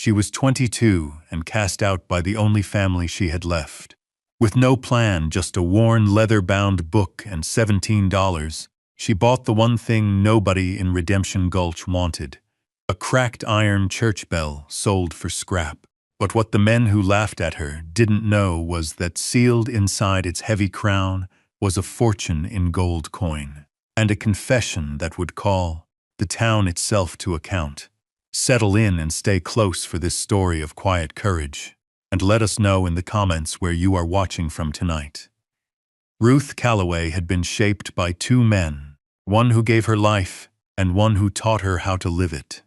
She was 22 and cast out by the only family she had left. With no plan, just a worn leather-bound book and $17, she bought the one thing nobody in Redemption Gulch wanted: a cracked iron church bell sold for scrap. But what the men who laughed at her didn't know was that sealed inside its heavy crown was a fortune in gold coin, and a confession that would call the town itself to account. Settle in and stay close for this story of quiet courage, and let us know in the comments where you are watching from tonight. Ruth Calloway had been shaped by two men, one who gave her life and one who taught her how to live it.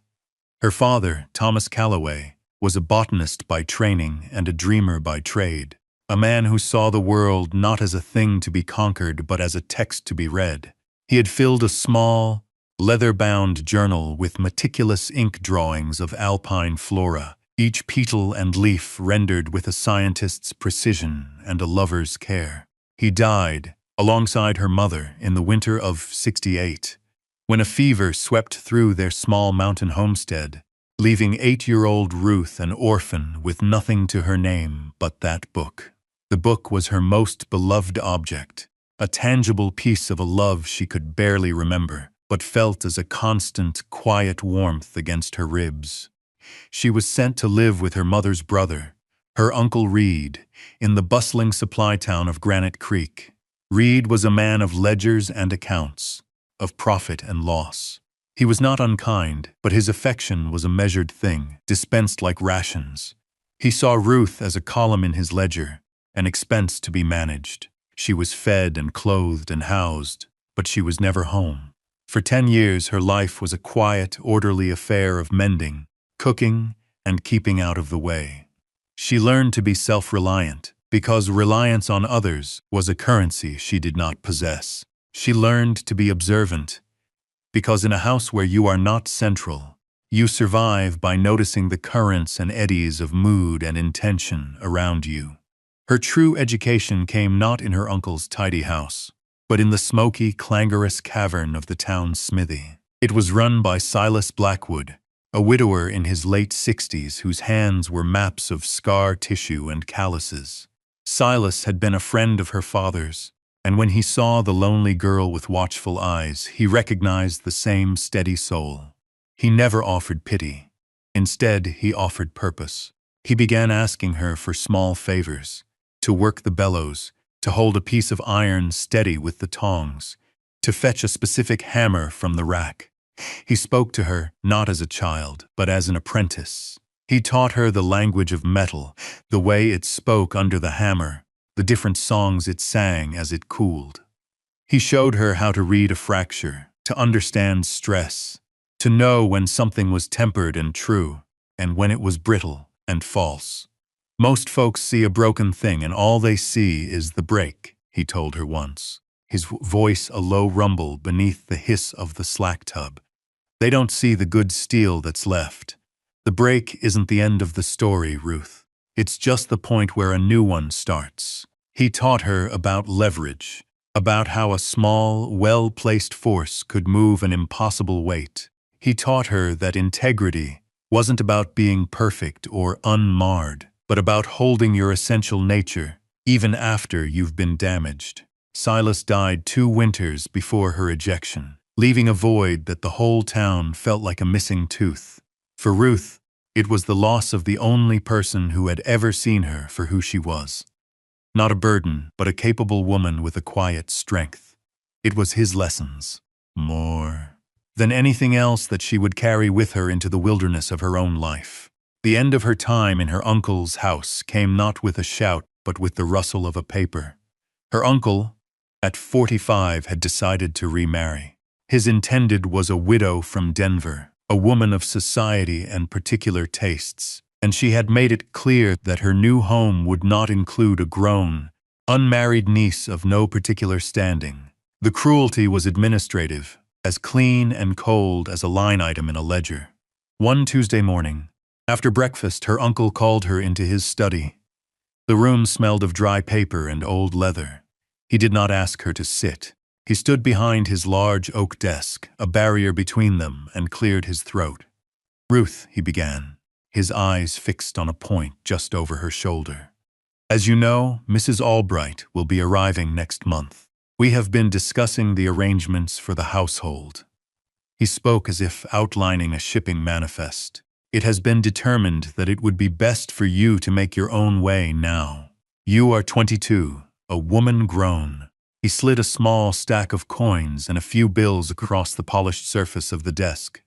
Her father, Thomas Calloway, was a botanist by training and a dreamer by trade, a man who saw the world not as a thing to be conquered but as a text to be read. He had filled a small, leather-bound journal with meticulous ink drawings of alpine flora, each petal and leaf rendered with a scientist's precision and a lover's care. He died, alongside her mother, in the winter of '68, when a fever swept through their small mountain homestead, leaving 8-year-old Ruth an orphan with nothing to her name but that book. The book was her most beloved object, a tangible piece of a love she could barely remember, but felt as a constant, quiet warmth against her ribs. She was sent to live with her mother's brother, her Uncle Reed, in the bustling supply town of Granite Creek. Reed was a man of ledgers and accounts, of profit and loss. He was not unkind, but his affection was a measured thing, dispensed like rations. He saw Ruth as a column in his ledger, an expense to be managed. She was fed and clothed and housed, but she was never home. For 10 years her life was a quiet, orderly affair of mending, cooking, and keeping out of the way. She learned to be self-reliant, because reliance on others was a currency she did not possess. She learned to be observant, because in a house where you are not central, you survive by noticing the currents and eddies of mood and intention around you. Her true education came not in her uncle's tidy house, but in the smoky, clangorous cavern of the town's smithy. It was run by Silas Blackwood, a widower in his late 60s whose hands were maps of scar tissue and calluses. Silas had been a friend of her father's, and when he saw the lonely girl with watchful eyes, he recognized the same steady soul. He never offered pity. Instead, he offered purpose. He began asking her for small favors, to work the bellows, to hold a piece of iron steady with the tongs, to fetch a specific hammer from the rack. He spoke to her not as a child, but as an apprentice. He taught her the language of metal, the way it spoke under the hammer, the different songs it sang as it cooled. He showed her how to read a fracture, to understand stress, to know when something was tempered and true, and when it was brittle and false. Most folks see a broken thing and all they see is the break, he told her once, his voice a low rumble beneath the hiss of the slack tub. They don't see the good steel that's left. The break isn't the end of the story, Ruth. It's just the point where a new one starts. He taught her about leverage, about how a small, well-placed force could move an impossible weight. He taught her that integrity wasn't about being perfect or unmarred, but about holding your essential nature even after you've been damaged. Silas died 2 winters before her ejection, leaving a void that the whole town felt like a missing tooth. For Ruth, it was the loss of the only person who had ever seen her for who she was. Not a burden, but a capable woman with a quiet strength. It was his lessons, more than anything else, that she would carry with her into the wilderness of her own life. The end of her time in her uncle's house came not with a shout, but with the rustle of a paper. Her uncle, at 45, had decided to remarry. His intended was a widow from Denver, a woman of society and particular tastes, and she had made it clear that her new home would not include a grown, unmarried niece of no particular standing. The cruelty was administrative, as clean and cold as a line item in a ledger. One Tuesday morning, after breakfast, her uncle called her into his study. The room smelled of dry paper and old leather. He did not ask her to sit. He stood behind his large oak desk, a barrier between them, and cleared his throat. "Ruth," he began, his eyes fixed on a point just over her shoulder. As you know, Mrs. Albright will be arriving next month. We have been discussing the arrangements for the household. He spoke as if outlining a shipping manifest. It has been determined that it would be best for you to make your own way now. You are 22, a woman grown. He slid a small stack of coins and a few bills across the polished surface of the desk.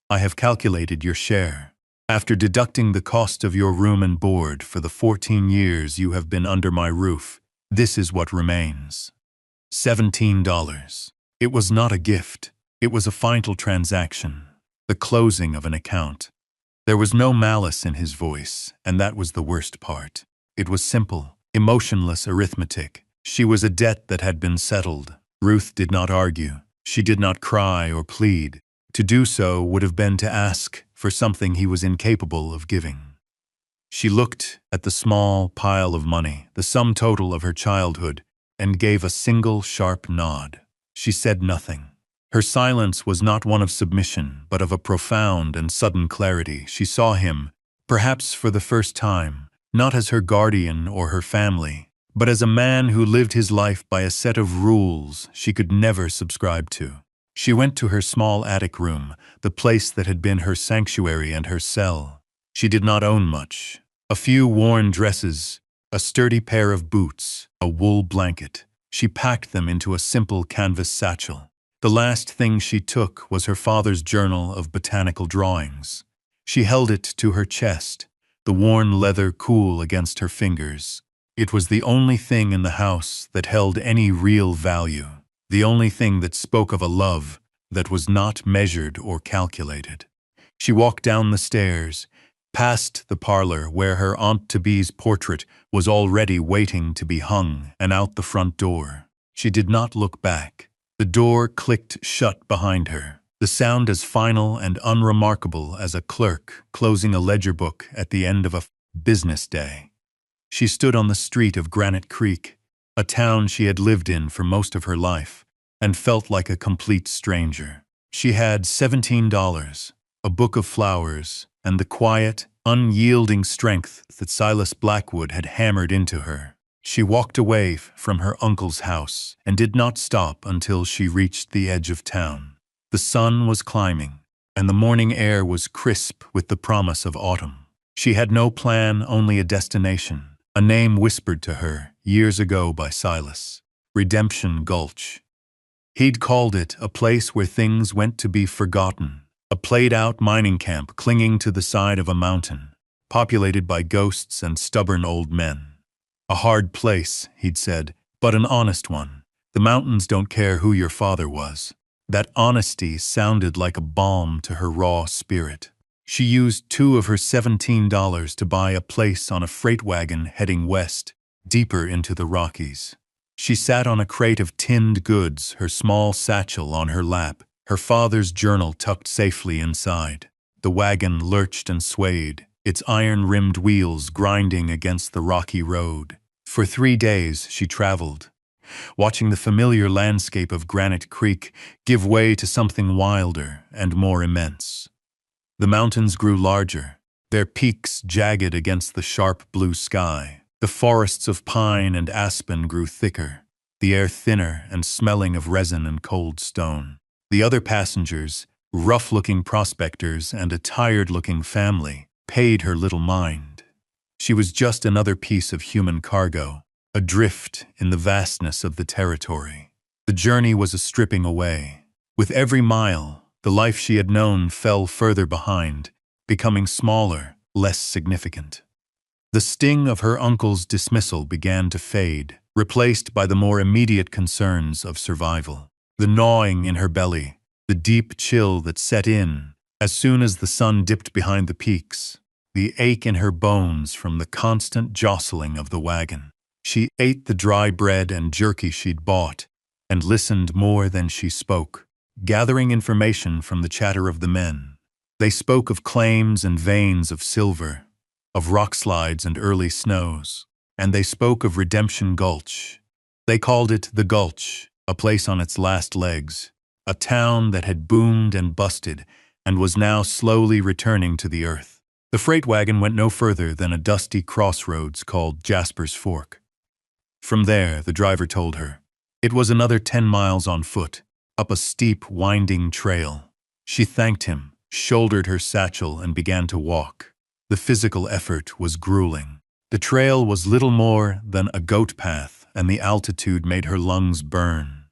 I have calculated your share. After deducting the cost of your room and board for the 14 years you have been under my roof, this is what remains. $17. It was not a gift. It was a final transaction, the closing of an account. There was no malice in his voice, and that was the worst part. It was simple, emotionless arithmetic. She was a debt that had been settled. Ruth did not argue. She did not cry or plead. To do so would have been to ask for something he was incapable of giving. She looked at the small pile of money, the sum total of her childhood, and gave a single sharp nod. She said nothing. Her silence was not one of submission, but of a profound and sudden clarity. She saw him, perhaps for the first time, not as her guardian or her family, but as a man who lived his life by a set of rules she could never subscribe to. She went to her small attic room, the place that had been her sanctuary and her cell. She did not own much. A few worn dresses, a sturdy pair of boots, a wool blanket. She packed them into a simple canvas satchel. The last thing she took was her father's journal of botanical drawings. She held it to her chest, the worn leather cool against her fingers. It was the only thing in the house that held any real value, the only thing that spoke of a love that was not measured or calculated. She walked down the stairs, past the parlor where her aunt-to-be's portrait was already waiting to be hung, and out the front door. She did not look back. The door clicked shut behind her, the sound as final and unremarkable as a clerk closing a ledger book at the end of a business day. She stood on the street of Granite Creek, a town she had lived in for most of her life, and felt like a complete stranger. She had $17, a book of flowers, and the quiet, unyielding strength that Silas Blackwood had hammered into her. She walked away from her uncle's house and did not stop until she reached the edge of town. The sun was climbing, and the morning air was crisp with the promise of autumn. She had no plan, only a destination, a name whispered to her years ago by Silas: Redemption Gulch. He'd called it a place where things went to be forgotten, a played-out mining camp clinging to the side of a mountain, populated by ghosts and stubborn old men. A hard place, he'd said, but an honest one. The mountains don't care who your father was. That honesty sounded like a balm to her raw spirit. She used $2 of her $17 to buy a place on a freight wagon heading west, deeper into the Rockies. She sat on a crate of tinned goods, her small satchel on her lap, her father's journal tucked safely inside. The wagon lurched and swayed, its iron-rimmed wheels grinding against the rocky road. For 3 days she traveled, watching the familiar landscape of Granite Creek give way to something wilder and more immense. The mountains grew larger, their peaks jagged against the sharp blue sky. The forests of pine and aspen grew thicker, the air thinner and smelling of resin and cold stone. The other passengers, rough-looking prospectors and a tired-looking family, paid her little mind. She was just another piece of human cargo, adrift in the vastness of the territory. The journey was a stripping away. With every mile, the life she had known fell further behind, becoming smaller, less significant. The sting of her uncle's dismissal began to fade, replaced by the more immediate concerns of survival. The gnawing in her belly, the deep chill that set in as soon as the sun dipped behind the peaks, the ache in her bones from the constant jostling of the wagon. She ate the dry bread and jerky she'd bought, and listened more than she spoke, gathering information from the chatter of the men. They spoke of claims and veins of silver, of rock slides and early snows, and they spoke of Redemption Gulch. They called it the Gulch, a place on its last legs, a town that had boomed and busted and was now slowly returning to the earth. The freight wagon went no further than a dusty crossroads called Jasper's Fork. From there, the driver told her, it was another 10 miles on foot, up a steep, winding trail. She thanked him, shouldered her satchel, and began to walk. The physical effort was grueling. The trail was little more than a goat path, and the altitude made her lungs burn.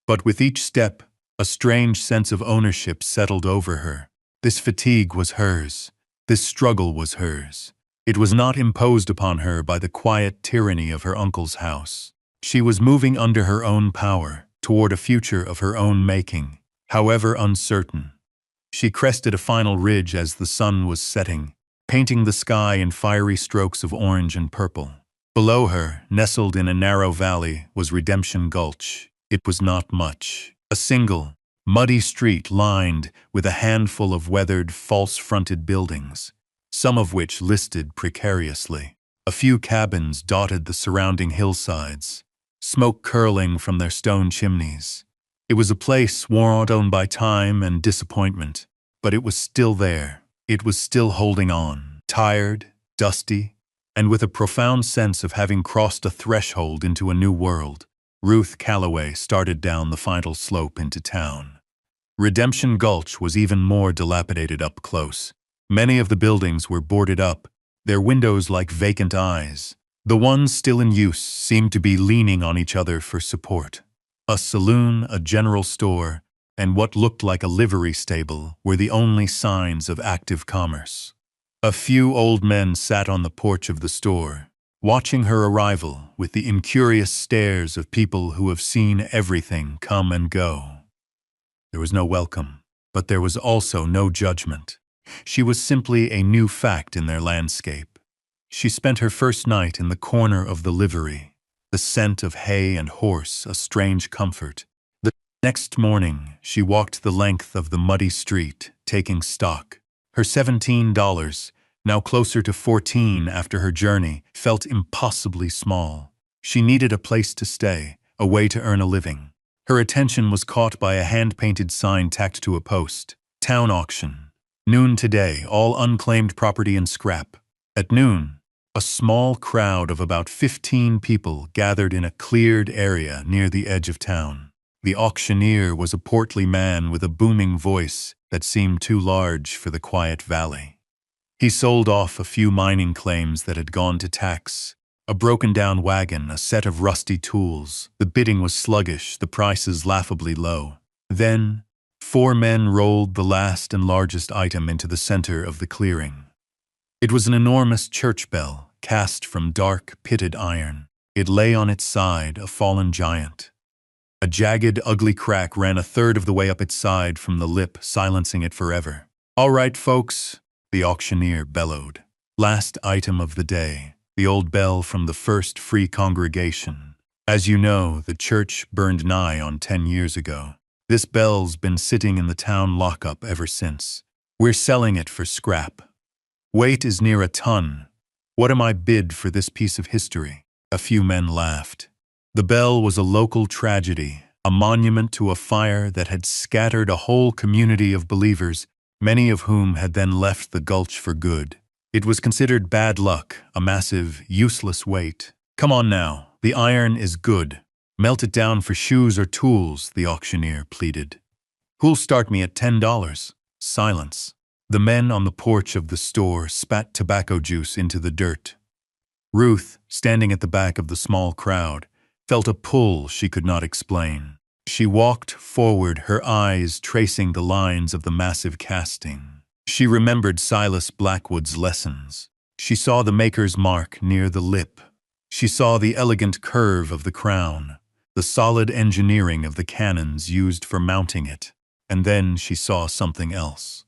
But with each step, a strange sense of ownership settled over her. This fatigue was hers. This struggle was hers. It was not imposed upon her by the quiet tyranny of her uncle's house. She was moving under her own power, toward a future of her own making, however uncertain. She crested a final ridge as the sun was setting, painting the sky in fiery strokes of orange and purple. Below her, nestled in a narrow valley, was Redemption Gulch. It was not much. A single, muddy street lined with a handful of weathered, false-fronted buildings, some of which listed precariously. A few cabins dotted the surrounding hillsides, smoke curling from their stone chimneys. It was a place worn by time and disappointment, but it was still there. It was still holding on, tired, dusty, and with a profound sense of having crossed a threshold into a new world. Ruth Calloway started down the final slope into town. Redemption Gulch was even more dilapidated up close. Many of the buildings were boarded up, their windows like vacant eyes. The ones still in use seemed to be leaning on each other for support. A saloon, a general store, and what looked like a livery stable were the only signs of active commerce. A few old men sat on the porch of the store, watching her arrival with the incurious stares of people who have seen everything come and go. There was no welcome, but there was also no judgment. She was simply a new fact in their landscape. She spent her first night in the corner of the livery, the scent of hay and horse a strange comfort. The next morning, she walked the length of the muddy street, taking stock. Her $17, now closer to $14 after her journey, felt impossibly small. She needed a place to stay, a way to earn a living. Her attention was caught by a hand-painted sign tacked to a post. Town auction. Noon today, all unclaimed property and scrap. At noon, a small crowd of about 15 people gathered in a cleared area near the edge of town. The auctioneer was a portly man with a booming voice that seemed too large for the quiet valley. He sold off a few mining claims that had gone to tax. A broken-down wagon, a set of rusty tools. The bidding was sluggish, the prices laughably low. Then, 4 men rolled the last and largest item into the center of the clearing. It was an enormous church bell, cast from dark, pitted iron. It lay on its side, a fallen giant. A jagged, ugly crack ran a third of the way up its side from the lip, silencing it forever. "All right, folks," the auctioneer bellowed. "Last item of the day, the old bell from the first free congregation. As you know, the church burned nigh on 10 years ago. This bell's been sitting in the town lockup ever since. We're selling it for scrap. Weight is near a ton. What am I bid for this piece of history?" A few men laughed. The bell was a local tragedy, a monument to a fire that had scattered a whole community of believers, many of whom had then left the gulch for good. It was considered bad luck, a massive, useless weight. "Come on now, the iron is good. Melt it down for shoes or tools," the auctioneer pleaded. "Who'll start me at $10? Silence. The men on the porch of the store spat tobacco juice into the dirt. Ruth, standing at the back of the small crowd, felt a pull she could not explain. She walked forward, her eyes tracing the lines of the massive casting. She remembered Silas Blackwood's lessons. She saw the maker's mark near the lip. She saw the elegant curve of the crown, the solid engineering of the cannons used for mounting it, and then she saw something else.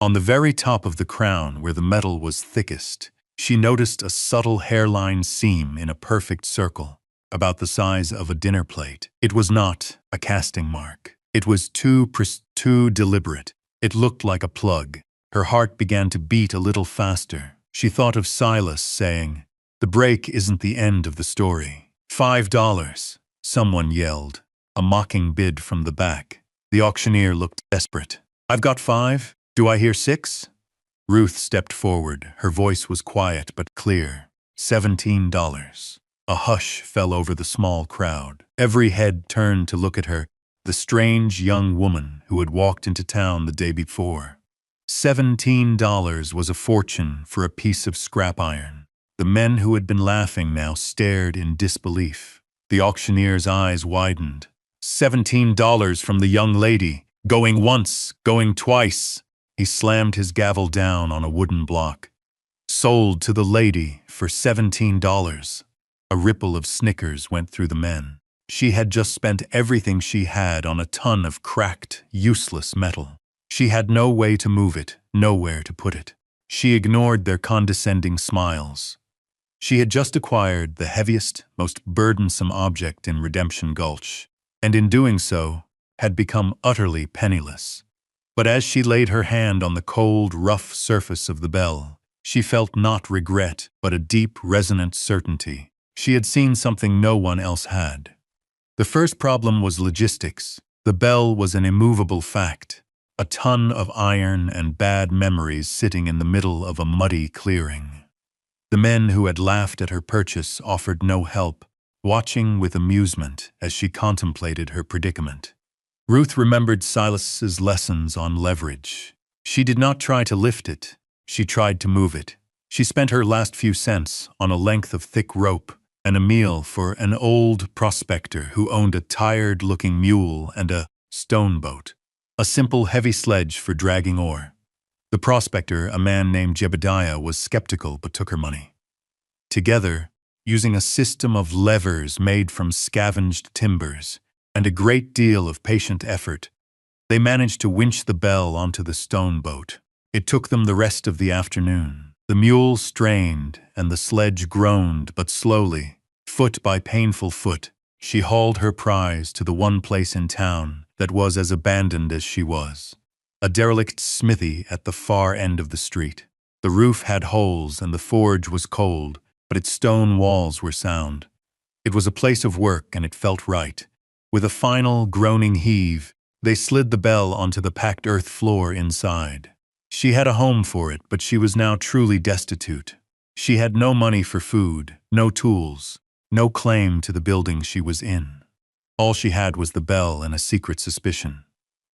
On the very top of the crown, where the metal was thickest, she noticed a subtle hairline seam in a perfect circle, about the size of a dinner plate. It was not a casting mark. It was too deliberate. It looked like a plug. Her heart began to beat a little faster. She thought of Silas saying, "The break isn't the end of the story." $5, someone yelled, a mocking bid from the back. The auctioneer looked desperate. "I've got 5. Do I hear 6? Ruth stepped forward. Her voice was quiet but clear. $17. A hush fell over the small crowd. Every head turned to look at her, the strange young woman who had walked into town the day before. $17 was a fortune for a piece of scrap iron. The men who had been laughing now stared in disbelief. The auctioneer's eyes widened. $17 from the young lady. Going once, going twice. He slammed his gavel down on a wooden block. Sold to the lady for $17. A ripple of snickers went through the men. She had just spent everything she had on a ton of cracked, useless metal. She had no way to move it, nowhere to put it. She ignored their condescending smiles. She had just acquired the heaviest, most burdensome object in Redemption Gulch, and in doing so, had become utterly penniless. But as she laid her hand on the cold, rough surface of the bell, she felt not regret, but a deep, resonant certainty. She had seen something no one else had. The first problem was logistics. The bell was an immovable fact, a ton of iron and bad memories sitting in the middle of a muddy clearing. The men who had laughed at her purchase offered no help, watching with amusement as she contemplated her predicament. Ruth remembered Silas's lessons on leverage. She did not try to lift it, she tried to move it. She spent her last few cents on a length of thick rope and a meal for an old prospector who owned a tired-looking mule and a stone boat, a simple heavy sledge for dragging ore. The prospector, a man named Jebediah, was skeptical but took her money. Together, using a system of levers made from scavenged timbers and a great deal of patient effort, they managed to winch the bell onto the stone boat. It took them the rest of the afternoon. The mule strained and the sledge groaned, but slowly, foot by painful foot, she hauled her prize to the one place in town that was as abandoned as she was. A derelict smithy at the far end of the street. The roof had holes and the forge was cold, but its stone walls were sound. It was a place of work and it felt right. With a final, groaning heave, they slid the bell onto the packed earth floor inside. She had a home for it, but she was now truly destitute. She had no money for food, no tools, no claim to the building she was in. All she had was the bell and a secret suspicion.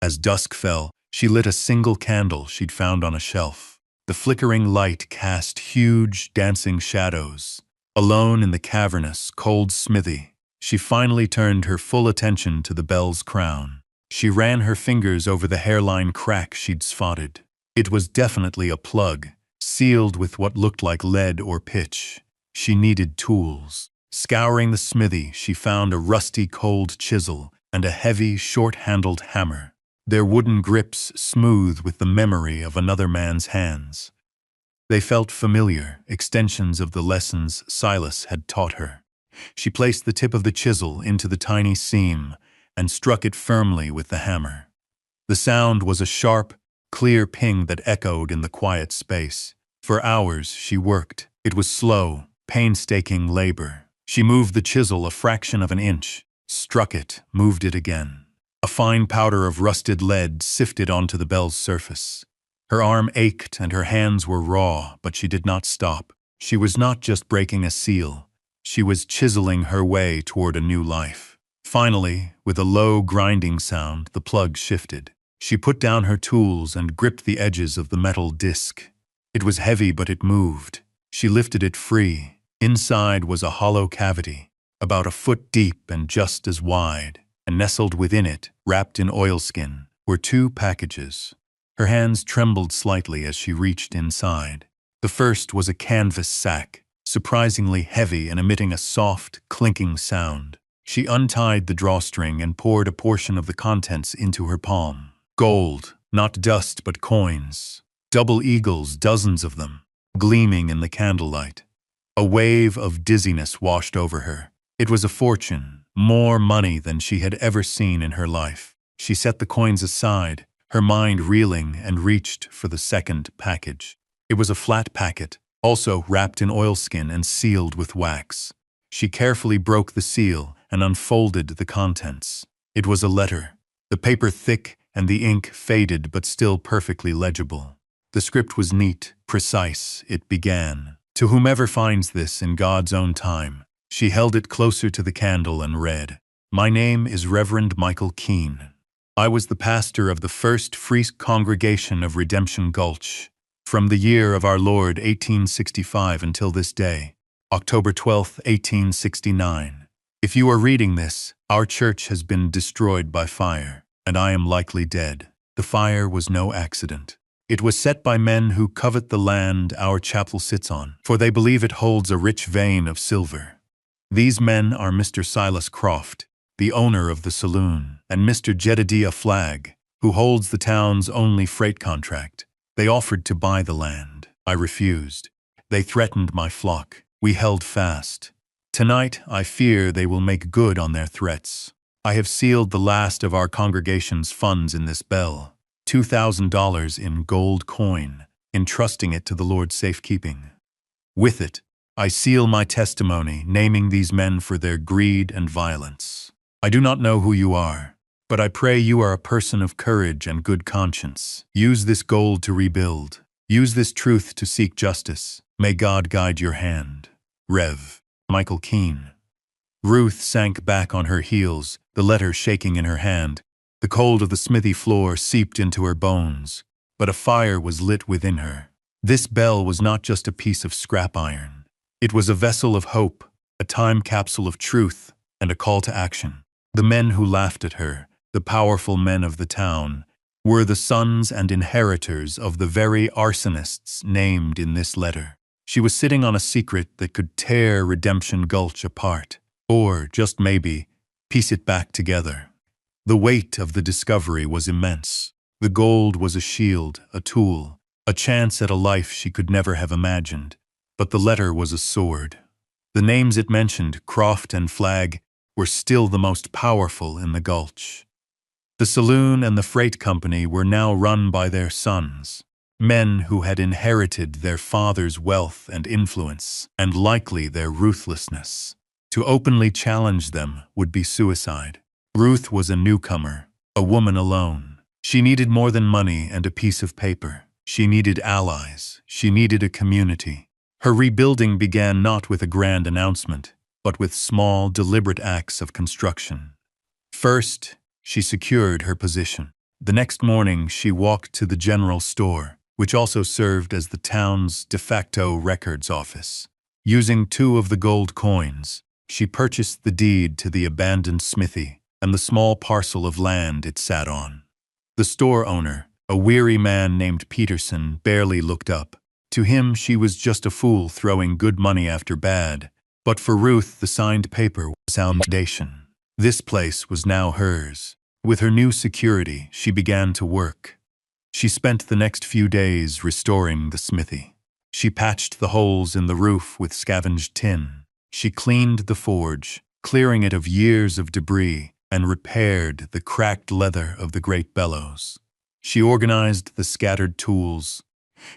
As dusk fell, she lit a single candle she'd found on a shelf. The flickering light cast huge, dancing shadows. Alone in the cavernous, cold smithy, she finally turned her full attention to the bell's crown. She ran her fingers over the hairline crack she'd spotted. It was definitely a plug, sealed with what looked like lead or pitch. She needed tools. Scouring the smithy, she found a rusty cold chisel and a heavy, short-handled hammer, their wooden grips smooth with the memory of another man's hands. They felt familiar, extensions of the lessons Silas had taught her. She placed the tip of the chisel into the tiny seam and struck it firmly with the hammer. The sound was a sharp, clear ping that echoed in the quiet space. For hours she worked. It was slow, painstaking labor. She moved the chisel a fraction of an inch, struck it, moved it again. A fine powder of rusted lead sifted onto the bell's surface. Her arm ached and her hands were raw, but she did not stop. She was not just breaking a seal. She was chiseling her way toward a new life. Finally, with a low grinding sound, the plug shifted. She put down her tools and gripped the edges of the metal disc. It was heavy, but it moved. She lifted it free. Inside was a hollow cavity, about a foot deep and just as wide, and nestled within it, wrapped in oilskin, were 2 packages. Her hands trembled slightly as she reached inside. The first was a canvas sack, surprisingly heavy and emitting a soft, clinking sound. She untied the drawstring and poured a portion of the contents into her palm. Gold, not dust but coins. Double eagles, dozens of them, gleaming in the candlelight. A wave of dizziness washed over her. It was a fortune, more money than she had ever seen in her life. She set the coins aside, her mind reeling, and reached for the second package. It was a flat packet, also wrapped in oilskin and sealed with wax. She carefully broke the seal and unfolded the contents. It was a letter, the paper thick and the ink faded but still perfectly legible. The script was neat, precise. It began, "To whomever finds this in God's own time." She held it closer to the candle and read, "My name is Reverend Michael Keene. I was the pastor of the First Free Congregation of Redemption Gulch, from the year of our Lord 1865 until this day, October 12, 1869. If you are reading this, our church has been destroyed by fire, and I am likely dead. The fire was no accident. It was set by men who covet the land our chapel sits on, for they believe it holds a rich vein of silver. These men are Mr. Silas Croft, the owner of the saloon, and Mr. Jedediah Flagg, who holds the town's only freight contract. They offered to buy the land. I refused. They threatened my flock. We held fast. Tonight, I fear they will make good on their threats. I have sealed the last of our congregation's funds in this bell, $2,000 in gold coin, entrusting it to the Lord's safekeeping. With it, I seal my testimony, naming these men for their greed and violence. I do not know who you are, but I pray you are a person of courage and good conscience. Use this gold to rebuild. Use this truth to seek justice. May God guide your hand. Rev. Michael Keene." Ruth sank back on her heels, the letter shaking in her hand. The cold of the smithy floor seeped into her bones, but a fire was lit within her. This bell was not just a piece of scrap iron. It was a vessel of hope, a time capsule of truth, and a call to action. The men who laughed at her, the powerful men of the town, were the sons and inheritors of the very arsonists named in this letter. She was sitting on a secret that could tear Redemption Gulch apart, or, just maybe, piece it back together. The weight of the discovery was immense. The gold was a shield, a tool, a chance at a life she could never have imagined. But the letter was a sword. The names it mentioned, Croft and Flagg, were still the most powerful in the Gulch. The saloon and the freight company were now run by their sons, men who had inherited their father's wealth and influence, and likely their ruthlessness. To openly challenge them would be suicide. Ruth was a newcomer, a woman alone. She needed more than money and a piece of paper. She needed allies. She needed a community. Her rebuilding began not with a grand announcement, but with small, deliberate acts of construction. First, she secured her position. The next morning, she walked to the general store, which also served as the town's de facto records office. Using 2 of the gold coins, she purchased the deed to the abandoned smithy and the small parcel of land it sat on. The store owner, a weary man named Peterson, barely looked up. To him, she was just a fool throwing good money after bad. But for Ruth, the signed paper was foundation. This place was now hers. With her new security, she began to work. She spent the next few days restoring the smithy. She patched the holes in the roof with scavenged tin. She cleaned the forge, clearing it of years of debris, and repaired the cracked leather of the great bellows. She organized the scattered tools,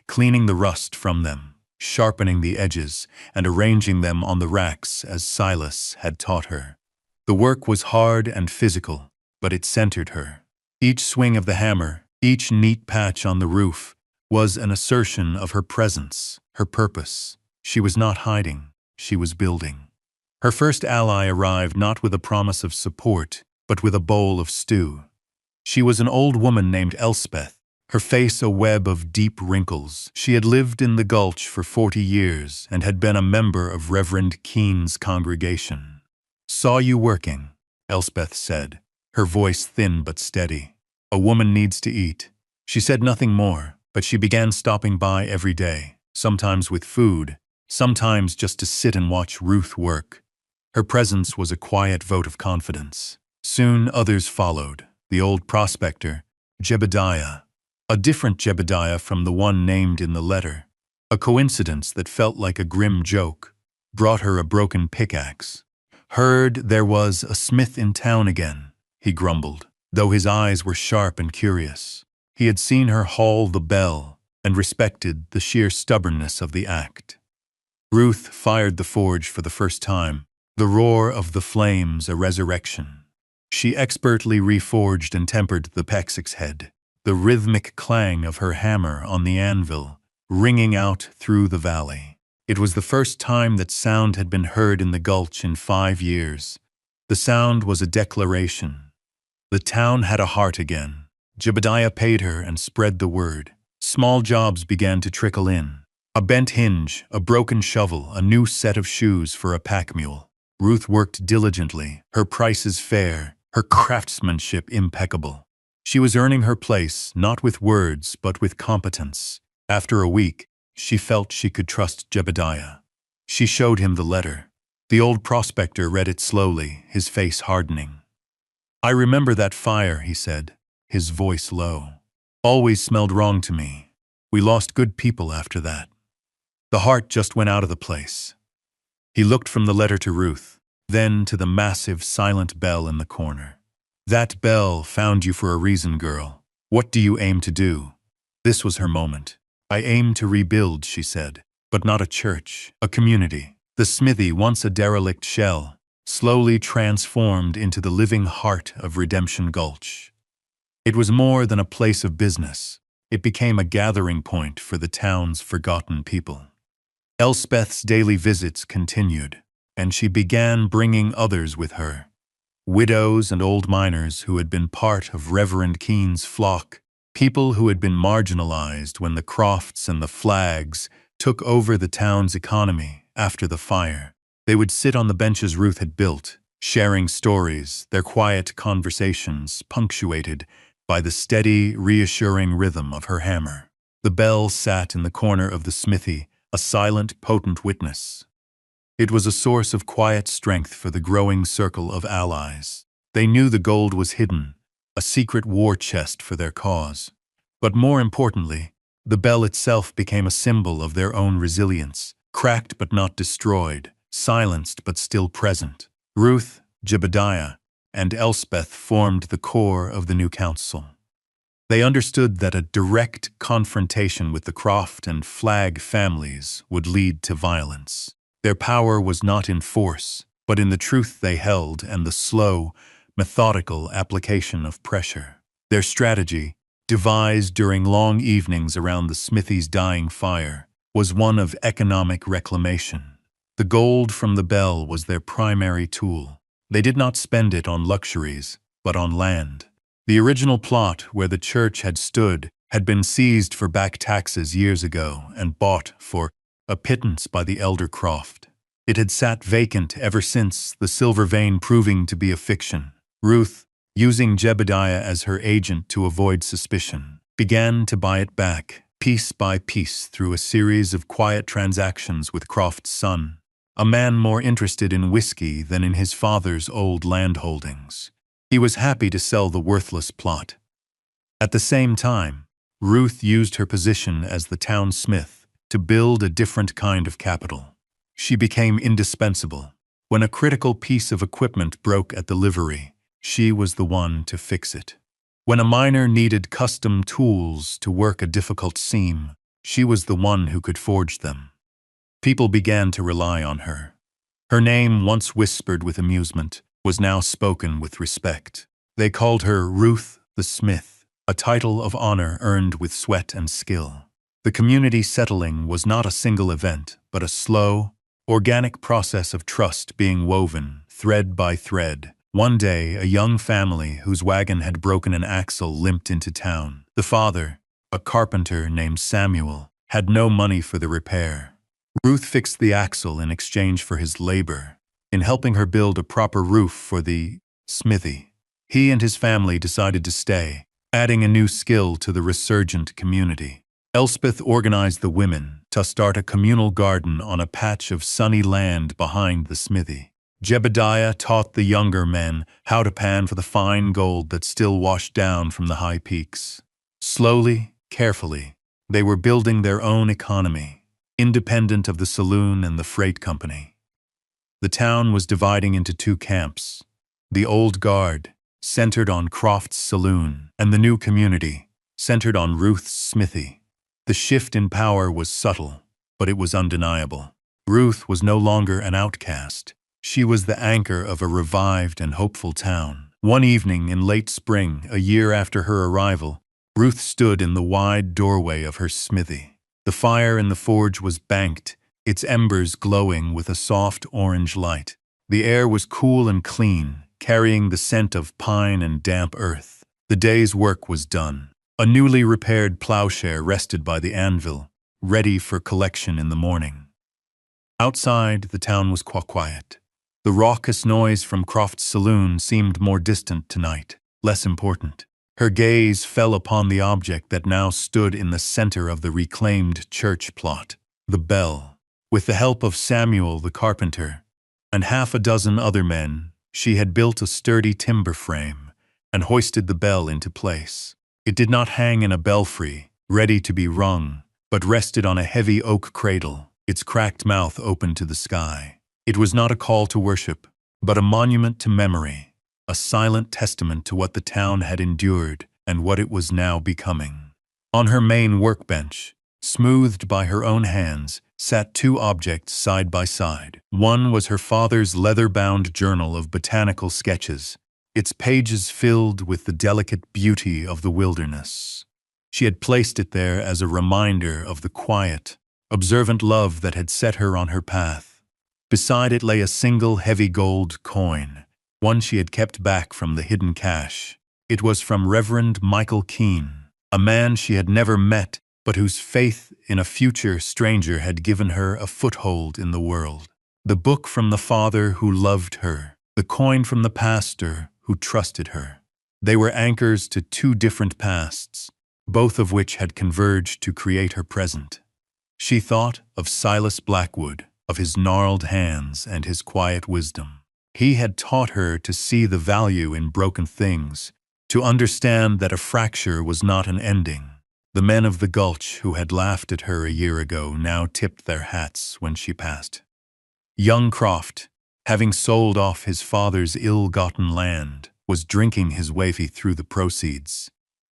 cleaning the rust from them, sharpening the edges, and arranging them on the racks as Silas had taught her. The work was hard and physical, but it centered her. Each swing of the hammer, each neat patch on the roof, was an assertion of her presence, her purpose. She was not hiding, she was building. Her first ally arrived not with a promise of support, but with a bowl of stew. She was an old woman named Elspeth, her face a web of deep wrinkles. She had lived in the Gulch for 40 years and had been a member of Reverend Keene's congregation. "Saw you working," Elspeth said, her voice thin but steady. "A woman needs to eat." She said nothing more, but she began stopping by every day, sometimes with food, sometimes just to sit and watch Ruth work. Her presence was a quiet vote of confidence. Soon others followed. The old prospector, Jebediah, a different Jebediah from the one named in the letter. A coincidence that felt like a grim joke brought her a broken pickaxe. "Heard there was a smith in town again," he grumbled, though his eyes were sharp and curious. He had seen her haul the bell and respected the sheer stubbornness of the act. Ruth fired the forge for the first time, the roar of the flames a resurrection. She expertly reforged and tempered the pexix head, the rhythmic clang of her hammer on the anvil ringing out through the valley. It was the first time that sound had been heard in the gulch in 5 years. The sound was a declaration. The town had a heart again. Jebediah paid her and spread the word. Small jobs began to trickle in. A bent hinge, a broken shovel, a new set of shoes for a pack mule. Ruth worked diligently, her prices fair, her craftsmanship impeccable. She was earning her place, not with words, but with competence. After a week, she felt she could trust Jebediah. She showed him the letter. The old prospector read it slowly, his face hardening. "I remember that fire," he said, his voice low. "Always smelled wrong to me. We lost good people after that. The heart just went out of the place." He looked from the letter to Ruth, then to the massive, silent bell in the corner. "That bell found you for a reason, girl. What do you aim to do?" This was her moment. "I aim to rebuild," she said, "but not a church, a community." The smithy, once a derelict shell, slowly transformed into the living heart of Redemption Gulch. It was more than a place of business. It became a gathering point for the town's forgotten people. Elspeth's daily visits continued, and she began bringing others with her. Widows and old miners who had been part of Reverend Keene's flock, people who had been marginalized when the Crofts and the Flaggs took over the town's economy after the fire. They would sit on the benches Ruth had built, sharing stories, their quiet conversations punctuated by the steady, reassuring rhythm of her hammer. The bell sat in the corner of the smithy, a silent, potent witness. It was a source of quiet strength for the growing circle of allies. They knew the gold was hidden, a secret war chest for their cause. But more importantly, the bell itself became a symbol of their own resilience, cracked but not destroyed, silenced but still present. Ruth, Jebediah, and Elspeth formed the core of the new council. They understood that a direct confrontation with the Croft and Flagg families would lead to violence. Their power was not in force, but in the truth they held and the slow, methodical application of pressure. Their strategy, devised during long evenings around the smithy's dying fire, was one of economic reclamation. The gold from the bell was their primary tool. They did not spend it on luxuries, but on land. The original plot where the church had stood had been seized for back taxes years ago and bought for a pittance by the elder Croft. It had sat vacant ever since, the silver vein proving to be a fiction. Ruth, using Jebediah as her agent to avoid suspicion, began to buy it back, piece by piece, through a series of quiet transactions with Croft's son, a man more interested in whiskey than in his father's old land holdings. He was happy to sell the worthless plot. At the same time, Ruth used her position as the town smith to build a different kind of capital. She became indispensable. When a critical piece of equipment broke at the livery, she was the one to fix it. When a miner needed custom tools to work a difficult seam, she was the one who could forge them. People began to rely on her. Her name, once whispered with amusement, was now spoken with respect. They called her Ruth the Smith, a title of honor earned with sweat and skill. The community settling was not a single event, but a slow, organic process of trust being woven, thread by thread. One day, a young family whose wagon had broken an axle limped into town. The father, a carpenter named Samuel, had no money for the repair. Ruth fixed the axle in exchange for his labor, in helping her build a proper roof for the smithy. He and his family decided to stay, adding a new skill to the resurgent community. Elspeth organized the women to start a communal garden on a patch of sunny land behind the smithy. Jebediah taught the younger men how to pan for the fine gold that still washed down from the high peaks. Slowly, carefully, they were building their own economy, independent of the saloon and the freight company. The town was dividing into two camps: the old guard, centered on Croft's saloon, and the new community, centered on Ruth's smithy. The shift in power was subtle, but it was undeniable. Ruth was no longer an outcast. She was the anchor of a revived and hopeful town. One evening in late spring, a year after her arrival, Ruth stood in the wide doorway of her smithy. The fire in the forge was banked, its embers glowing with a soft orange light. The air was cool and clean, carrying the scent of pine and damp earth. The day's work was done. A newly repaired plowshare rested by the anvil, ready for collection in the morning. Outside, the town was quiet. The raucous noise from Croft's saloon seemed more distant tonight, less important. Her gaze fell upon the object that now stood in the center of the reclaimed church plot, the bell. With the help of Samuel the carpenter and half a dozen other men, she had built a sturdy timber frame and hoisted the bell into place. It did not hang in a belfry, ready to be rung, but rested on a heavy oak cradle, its cracked mouth open to the sky. It was not a call to worship, but a monument to memory, a silent testament to what the town had endured and what it was now becoming. On her main workbench, smoothed by her own hands, sat two objects side by side. One was her father's leather-bound journal of botanical sketches, its pages filled with the delicate beauty of the wilderness. She had placed it there as a reminder of the quiet, observant love that had set her on her path. Beside it lay a single heavy gold coin, one she had kept back from the hidden cache. It was from Reverend Michael Keene, a man she had never met, but whose faith in a future stranger had given her a foothold in the world. The book from the father who loved her, the coin from the pastor who trusted her. They were anchors to two different pasts, both of which had converged to create her present. She thought of Silas Blackwood, of his gnarled hands and his quiet wisdom. He had taught her to see the value in broken things, to understand that a fracture was not an ending. The men of the Gulch who had laughed at her a year ago now tipped their hats when she passed. Young Croft, having sold off his father's ill-gotten land, was drinking his way through the proceeds,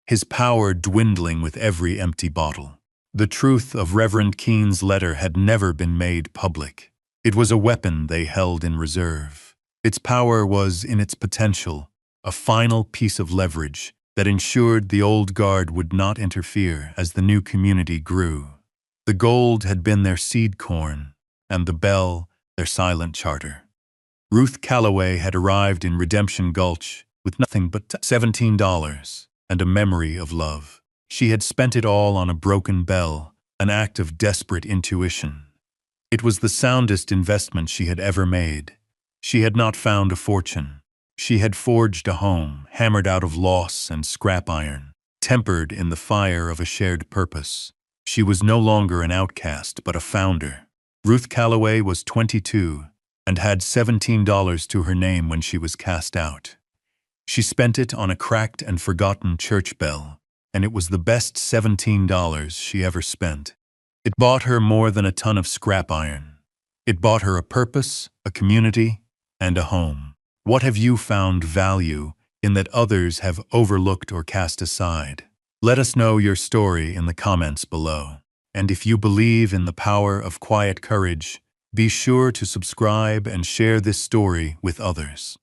his power dwindling with every empty bottle. The truth of Reverend Keene's letter had never been made public. It was a weapon they held in reserve. Its power was in its potential, a final piece of leverage that ensured the old guard would not interfere as the new community grew. The gold had been their seed corn, and the bell their silent charter. Ruth Calloway had arrived in Redemption Gulch with nothing but $17 and a memory of love. She had spent it all on a broken bell, an act of desperate intuition. It was the soundest investment she had ever made. She had not found a fortune. She had forged a home, hammered out of loss and scrap iron, tempered in the fire of a shared purpose. She was no longer an outcast, but a founder. Ruth Calloway was 22 and had $17 to her name when she was cast out. She spent it on a cracked and forgotten church bell, and it was the best $17 she ever spent. It bought her more than a ton of scrap iron. It bought her a purpose, a community, and a home. What have you found value in that others have overlooked or cast aside? Let us know your story in the comments below. And if you believe in the power of quiet courage, be sure to subscribe and share this story with others.